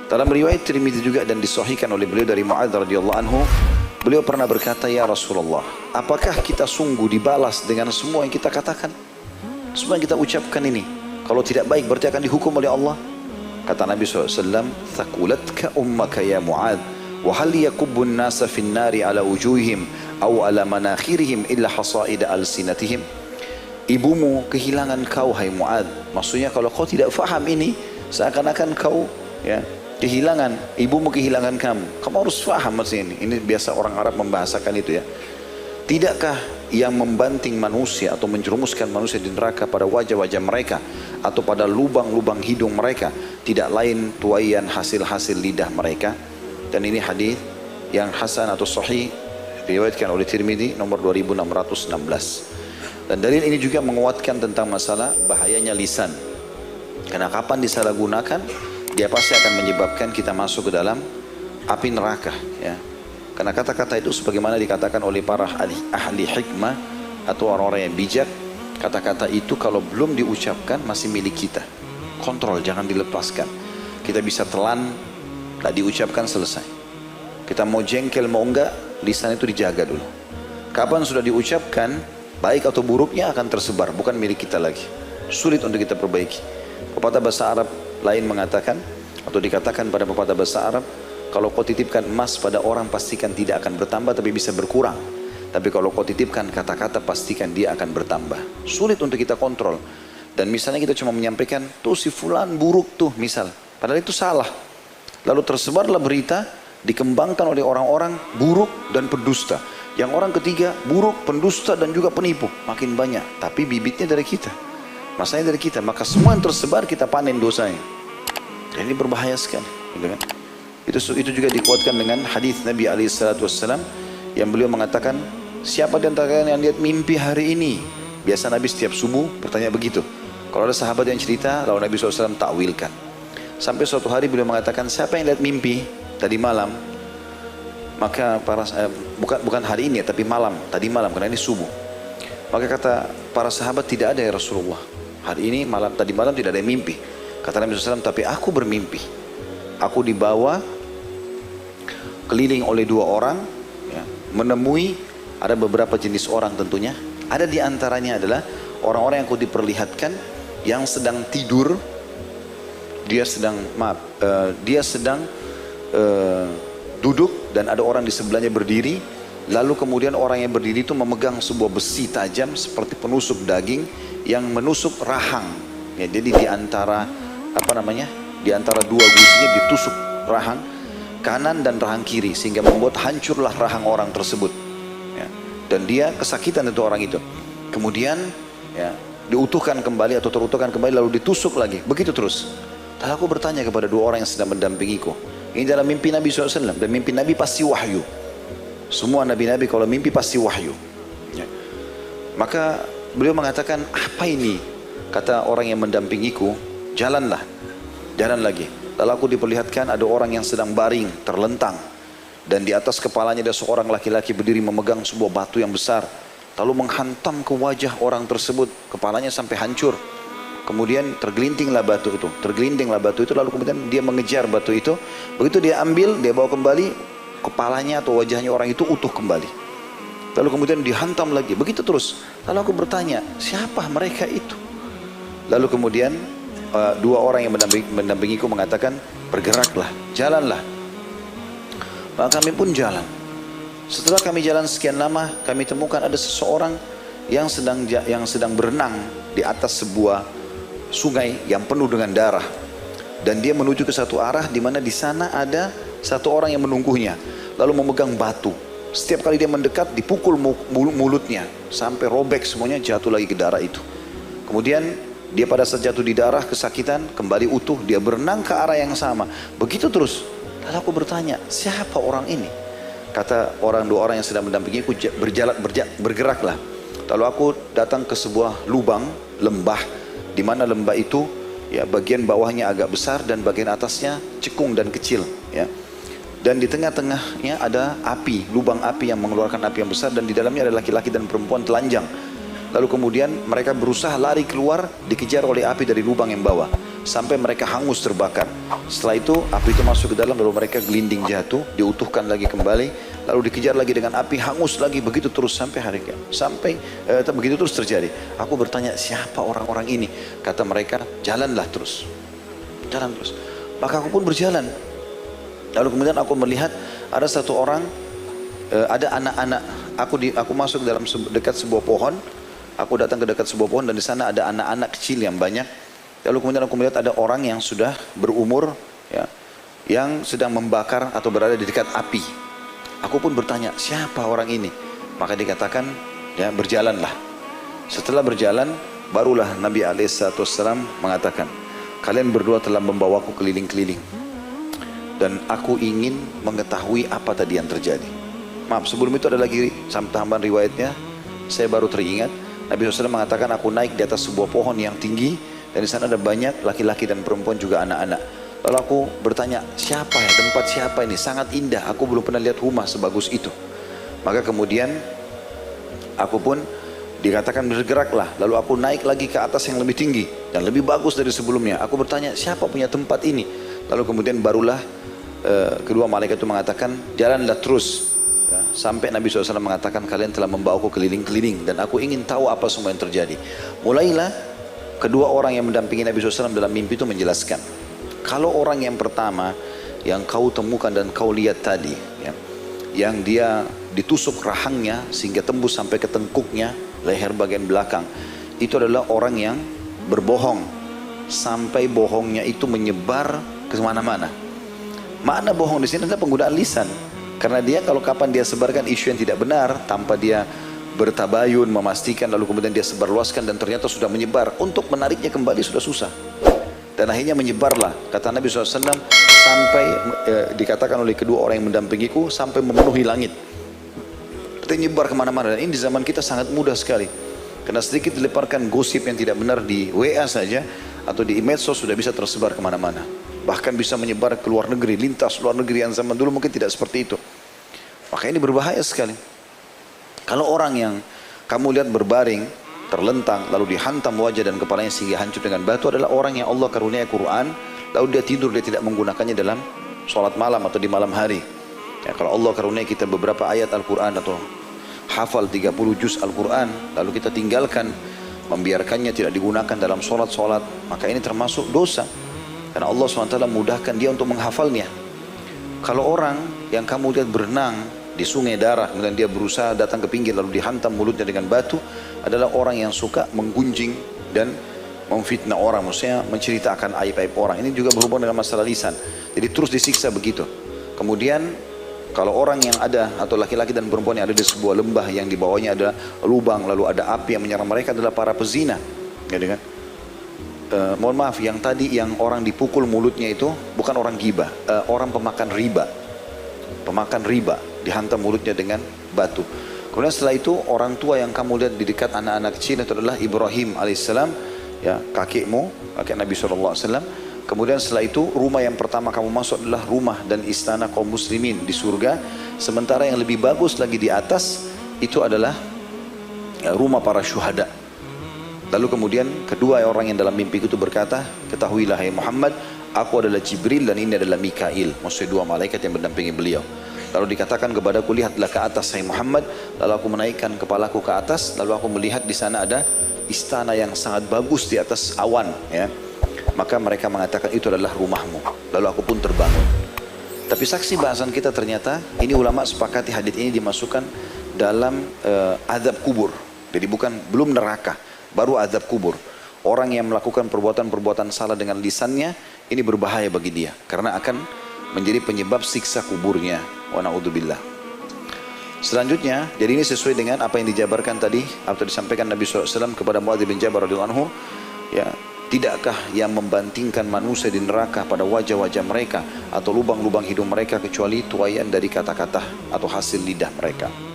Dalam riwayat Tirmidzi juga dan disahihkan oleh beliau dari Mu'adz radhiyallahu anhu, beliau pernah berkata, "Ya Rasulullah, apakah kita sungguh dibalas dengan semua yang kita katakan? Semua yang kita ucapkan ini, kalau tidak baik berarti akan dihukum oleh Allah?" Kata Nabi SAW, "Thaqulatka ummaka ya Mu'adz, wa hal yakubbun nasa fin nari ala wujuhihim aw ala manakhirihim illa hasaida alsinatihim." Ibumu kehilangan kau, hai Mu'adz. Maksudnya kalau kau tidak faham ini, seakan-akan kau kehilangan, ibumu kehilangan kamu. Kamu harus faham maksudnya ini. Ini biasa orang Arab membahasakan itu ya. Tidakkah yang membanting manusia atau menjerumuskan manusia di neraka pada wajah-wajah mereka atau pada lubang-lubang hidung mereka tidak lain tuaian hasil-hasil lidah mereka? Dan ini hadis yang hasan atau sahih diriwayatkan oleh Tirmidzi nomor 2616. Dan dalil ini juga menguatkan tentang masalah bahayanya lisan. Karena kapan disalahgunakan, dia pasti akan menyebabkan kita masuk ke dalam api neraka. Ya. Karena kata-kata itu sebagaimana dikatakan oleh para ahli hikmah atau orang-orang yang bijak, kata-kata itu kalau belum diucapkan masih milik kita. Kontrol, jangan dilepaskan. Kita bisa telan, tak diucapkan, selesai. Kita mau jengkel mau enggak, lisan itu dijaga dulu. Kapan sudah diucapkan, baik atau buruknya akan tersebar, bukan milik kita lagi. Sulit untuk kita perbaiki. Pepatah bahasa Arab lain mengatakan atau dikatakan pada pepatah bahasa Arab, kalau kau titipkan emas pada orang pastikan tidak akan bertambah tapi bisa berkurang. Tapi kalau kau titipkan kata-kata pastikan dia akan bertambah. Sulit untuk kita kontrol. Dan misalnya kita cuma menyampaikan, tuh si fulan buruk tuh misal. Padahal itu salah. Lalu tersebarlah berita, dikembangkan oleh orang-orang buruk dan pendusta. Yang orang ketiga buruk, pendusta dan juga penipu. Makin banyak. Tapi bibitnya dari kita. Masanya dari kita, maka semua yang tersebar kita panen dosanya. Dan ini berbahaya sekali, gitu kan? Itu juga dikuatkan dengan hadis Nabi SAW yang beliau mengatakan, siapa di antara kalian yang lihat mimpi hari ini? Biasa Nabi setiap subuh bertanya begitu. Kalau ada sahabat yang cerita, lalu Nabi SAW takwilkan. Sampai suatu hari beliau mengatakan, siapa yang lihat mimpi tadi malam? Maka bukan hari ini ya, tapi malam, tadi malam, karena ini subuh. Maka kata para sahabat, tidak ada ya Rasulullah. Hari ini tadi malam tidak ada yang mimpi. Kata Nabi SAW, tapi aku bermimpi. Aku dibawa keliling oleh dua orang, ya, menemui ada beberapa jenis orang tentunya. Ada di antaranya adalah orang-orang yang aku diperlihatkan yang sedang tidur. Dia sedang duduk dan ada orang di sebelahnya berdiri. Lalu kemudian orang yang berdiri itu memegang sebuah besi tajam seperti penusuk daging yang menusuk rahang. Ya, jadi di antara di antara dua gusinya ditusuk rahang kanan dan rahang kiri sehingga membuat hancurlah rahang orang tersebut. Ya, dan dia kesakitan itu orang itu. Kemudian ya, diutuhkan kembali atau terutuhkan kembali lalu ditusuk lagi. Begitu terus. Lalu aku bertanya kepada dua orang yang sedang mendampingiku. Ini dalam mimpi Nabi SAW dan mimpi Nabi pasti wahyu. Semua nabi-nabi kalau mimpi pasti wahyu. Ya. Maka beliau mengatakan, apa ini? Kata orang yang mendampingiku, jalan lagi. Lalu aku diperlihatkan ada orang yang sedang baring, terlentang. Dan di atas kepalanya ada seorang laki-laki berdiri memegang sebuah batu yang besar. Lalu menghantam ke wajah orang tersebut, kepalanya sampai hancur. Kemudian tergelindinglah batu itu, lalu kemudian dia mengejar batu itu. Begitu dia ambil, dia bawa kembali, kepalanya atau wajahnya orang itu utuh kembali. Lalu kemudian dihantam lagi, begitu terus. Lalu aku bertanya, siapa mereka itu? Lalu kemudian dua orang yang mendampingiku mengatakan, bergeraklah, jalanlah. Maka kami pun jalan. Setelah kami jalan sekian lama, kami temukan ada seseorang yang sedang berenang di atas sebuah sungai yang penuh dengan darah. Dan dia menuju ke satu arah di mana di sana ada satu orang yang menunggunya, lalu memegang batu. Setiap kali dia mendekat, dipukul mulutnya sampai robek semuanya, jatuh lagi ke darah itu. Kemudian dia pada saat jatuh di darah kesakitan, kembali utuh, dia berenang ke arah yang sama. Begitu terus. Lalu aku bertanya, siapa orang ini? Kata dua orang yang sedang mendampingiku, bergeraklah. Lalu aku datang ke sebuah lubang, lembah, di mana lembah itu ya bagian bawahnya agak besar dan bagian atasnya cekung dan kecil, ya. Dan di tengah-tengahnya ada api, lubang api yang mengeluarkan api yang besar, dan di dalamnya ada laki-laki dan perempuan telanjang. Lalu kemudian mereka berusaha lari keluar, dikejar oleh api dari lubang yang bawah. sampai mereka hangus terbakar. Setelah itu api itu masuk ke dalam, lalu mereka gelinding jatuh, diutuhkan lagi kembali, lalu dikejar lagi dengan api, hangus lagi, begitu terus sampai hari kiamat. Begitu terus terjadi. Aku bertanya, siapa orang-orang ini? Kata mereka, jalanlah terus, jalan terus. Maka aku pun berjalan. Lalu kemudian aku melihat ada satu orang, ada anak-anak. Aku masuk dalam dekat sebuah pohon. Aku datang ke dekat sebuah pohon dan di sana ada anak-anak kecil yang banyak. Lalu kemudian aku melihat ada orang yang sudah berumur, ya, yang sedang membakar atau berada di dekat api. Aku pun bertanya, siapa orang ini? Maka dikatakan, ya, berjalanlah. Setelah berjalan, barulah Nabi SAW mengatakan, kalian berdua telah membawaku keliling-keliling, dan aku ingin mengetahui apa tadi yang terjadi. Maaf, sebelum itu ada lagi tambahan riwayatnya. Saya baru teringat, Nabi SAW mengatakan, aku naik di atas sebuah pohon yang tinggi, dan di sana ada banyak laki-laki dan perempuan juga anak-anak. Lalu aku bertanya, siapa ya, tempat siapa ini? Sangat indah, aku belum pernah lihat rumah sebagus itu. Maka kemudian aku pun dikatakan bergeraklah. Lalu aku naik lagi ke atas yang lebih tinggi dan lebih bagus dari sebelumnya. Aku bertanya, siapa punya tempat ini? Lalu kemudian barulah kedua malaikat itu mengatakan, jalanlah terus. Ya, sampai Nabi SAW mengatakan, kalian telah membawaku keliling-keliling dan aku ingin tahu apa semua yang terjadi. Mulailah kedua orang yang mendampingi Nabi SAW dalam mimpi itu menjelaskan, kalau orang yang pertama yang kau temukan dan kau lihat tadi, ya, yang dia ditusuk rahangnya sehingga tembus sampai ke tengkuknya, leher bagian belakang, itu adalah orang yang berbohong sampai bohongnya itu menyebar ke mana-mana. Makna bohong di sini adalah penggunaan lisan. Karena dia kalau kapan dia sebarkan isu yang tidak benar, tanpa dia bertabayun, memastikan, lalu kemudian dia sebarluaskan dan ternyata sudah menyebar, untuk menariknya kembali sudah susah. Dan akhirnya menyebarlah, kata Nabi SAW, sampai dikatakan oleh kedua orang yang mendampingiku, sampai memenuhi langit. Dia nyebar kemana-mana, dan ini di zaman kita sangat mudah sekali. Karena sedikit dileparkan gosip yang tidak benar di WA saja, atau di medsos sudah bisa tersebar kemana-mana. Bahkan bisa menyebar ke luar negeri, lintas luar negeri yang zaman dulu mungkin tidak seperti itu. Maka ini berbahaya sekali. Kalau orang yang kamu lihat berbaring, terlentang, lalu dihantam wajah dan kepalanya sehingga hancur dengan batu, adalah orang yang Allah karunia Quran, lalu dia tidur, dia tidak menggunakannya dalam sholat malam atau di malam hari. Ya, kalau Allah karunia kita beberapa ayat Al-Quran atau hafal 30 juz Al-Quran, lalu kita tinggalkan, membiarkannya tidak digunakan dalam sholat-sholat, maka ini termasuk dosa. Karena Allah SWT mudahkan dia untuk menghafalnya. Kalau orang yang kamu lihat berenang di sungai darah, kemudian dia berusaha datang ke pinggir lalu dihantam mulutnya dengan batu, adalah orang yang suka menggunjing dan memfitnah orang, maksudnya menceritakan aib-aib orang. Ini juga berhubungan dengan masalah lisan. Jadi terus disiksa begitu. Kemudian kalau orang yang ada, atau laki-laki dan perempuan yang ada di sebuah lembah yang di bawahnya ada lubang, lalu ada api yang menyerang mereka, adalah para pezina. Ya, kan? Mohon maaf, yang tadi yang orang dipukul mulutnya itu bukan orang ghibah, orang pemakan riba. Pemakan riba, dihantam mulutnya dengan batu. Kemudian setelah itu orang tua yang kamu lihat di dekat anak-anak kecil itu adalah Ibrahim alaihissalam, ya, kakekmu, kakek Nabi SAW. Kemudian setelah itu rumah yang pertama kamu masuk adalah rumah dan istana kaum muslimin di surga. Sementara yang lebih bagus lagi di atas itu adalah, ya, rumah para syuhada. Lalu kemudian kedua orang yang dalam mimpi itu berkata, ketahuilah hai Muhammad, aku adalah Jibril dan ini adalah Mikail, maksudnya dua malaikat yang mendampingi beliau. Lalu dikatakan kepadaku, lihatlah ke atas hai Muhammad. Lalu aku menaikkan kepalaku ke atas, lalu aku melihat di sana ada istana yang sangat bagus di atas awan, ya. Maka mereka mengatakan itu adalah rumahmu. Lalu aku pun terbangun. Tapi saksi bahasan kita ternyata, ini ulama sepakati hadits ini dimasukkan dalam azab kubur. Jadi belum neraka, baru azab kubur. Orang yang melakukan perbuatan-perbuatan salah dengan lisannya, ini berbahaya bagi dia, karena akan menjadi penyebab siksa kuburnya. Wa na'udzubillah. Selanjutnya, jadi ini sesuai dengan apa yang dijabarkan tadi atau disampaikan Nabi SAW kepada Muadz bin Jabal radhiyallahu anhu. Ya, tidakkah yang membantingkan manusia di neraka pada wajah-wajah mereka atau lubang-lubang hidung mereka kecuali tuaian dari kata-kata atau hasil lidah mereka.